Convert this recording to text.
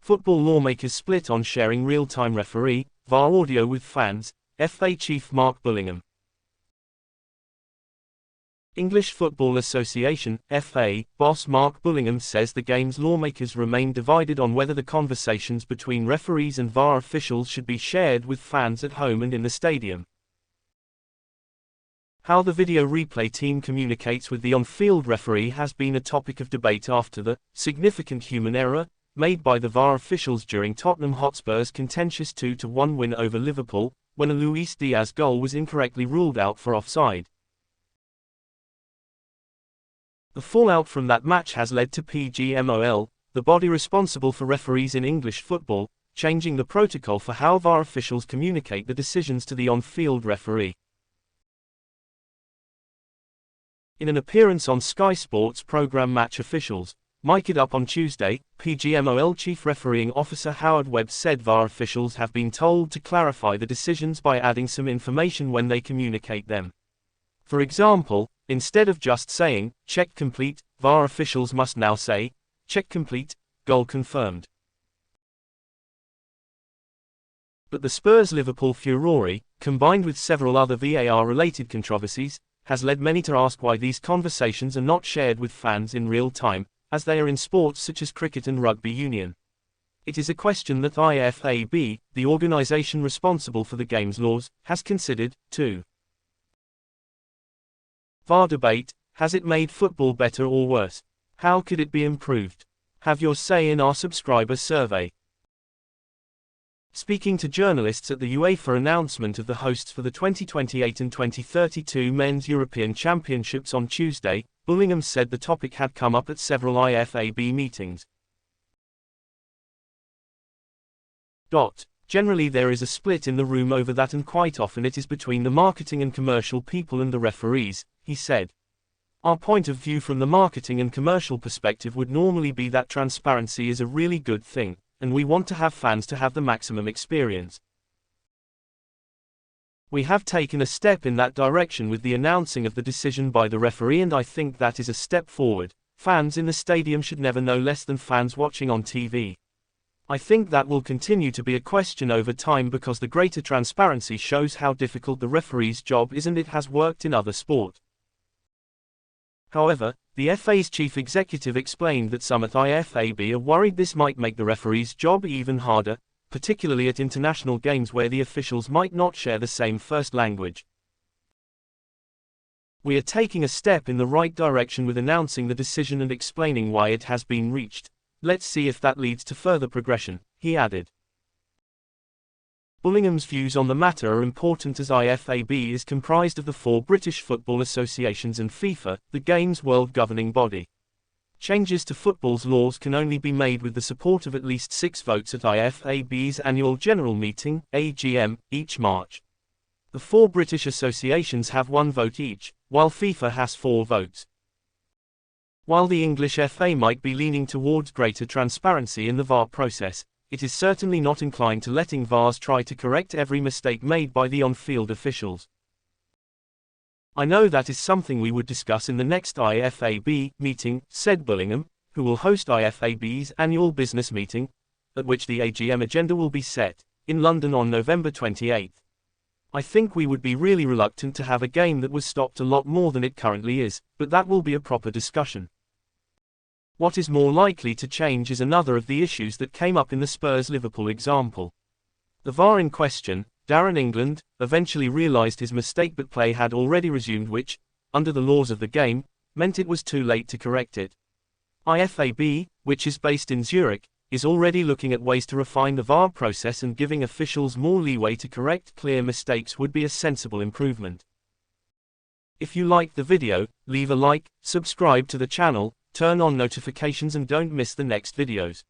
Football lawmakers split on sharing real-time referee, VAR audio with fans, FA chief Mark Bullingham. English Football Association, FA, boss Mark Bullingham says the game's lawmakers remain divided on whether the conversations between referees and VAR officials should be shared with fans at home and in the stadium. How the video replay team communicates with the on-field referee has been a topic of debate after the significant human error made by the VAR officials during Tottenham Hotspur's contentious 2-1 win over Liverpool, when a Luis Diaz goal was incorrectly ruled out for offside. The fallout from that match has led to PGMOL, the body responsible for referees in English football, changing the protocol for how VAR officials communicate the decisions to the on-field referee. In an appearance on Sky Sports programme Match Officials, Mike It Up on Tuesday, PGMOL Chief Refereeing Officer Howard Webb said VAR officials have been told to clarify the decisions by adding some information when they communicate them. For example, instead of just saying, "check complete," VAR officials must now say, "check complete, goal confirmed." But the Spurs-Liverpool furore, combined with several other VAR-related controversies, has led many to ask why these conversations are not shared with fans in real time, as they are in sports such as cricket and rugby union. It is a question that IFAB, the organisation responsible for the game's laws, has considered, too. VAR debate: has it made football better or worse? How could it be improved? Have your say in our subscriber survey. Speaking to journalists at the UEFA announcement of the hosts for the 2028 and 2032 Men's European Championships on Tuesday, Bullingham said the topic had come up at several IFAB meetings. Generally there is a split in the room over that, and quite often it is between the marketing and commercial people and the referees, he said. Our point of view from the marketing and commercial perspective would normally be that transparency is a really good thing, and we want to have fans to have the maximum experience. We have taken a step in that direction with the announcing of the decision by the referee, and I think that is a step forward. Fans in the stadium should never know less than fans watching on TV. I think that will continue to be a question over time because the greater transparency shows how difficult the referee's job is, and it has worked in other sport. However, the FA's chief executive explained that some at IFAB are worried this might make the referee's job even harder, particularly at international games where the officials might not share the same first language. We are taking a step in the right direction with announcing the decision and explaining why it has been reached. Let's see if that leads to further progression, he added. Bullingham's views on the matter are important as IFAB is comprised of the 4 British football associations and FIFA, the game's world governing body. Changes to football's laws can only be made with the support of at least 6 votes at IFAB's annual general meeting, AGM, each March. The 4 British associations have 1 vote each, while FIFA has 4 votes. While the English FA might be leaning towards greater transparency in the VAR process, it is certainly not inclined to letting VARs try to correct every mistake made by the on-field officials. I know that is something we would discuss in the next IFAB meeting, said Bullingham, who will host IFAB's annual business meeting, at which the AGM agenda will be set, in London on November 28. I think we would be really reluctant to have a game that was stopped a lot more than it currently is, but that will be a proper discussion. What is more likely to change is another of the issues that came up in the Spurs-Liverpool example. The VAR in question, Darren England, eventually realised his mistake, but play had already resumed, which, under the laws of the game, meant it was too late to correct it. IFAB, which is based in Zurich, is already looking at ways to refine the VAR process, and giving officials more leeway to correct clear mistakes would be a sensible improvement. If you liked the video, leave a like, subscribe to the channel, turn on notifications and don't miss the next videos.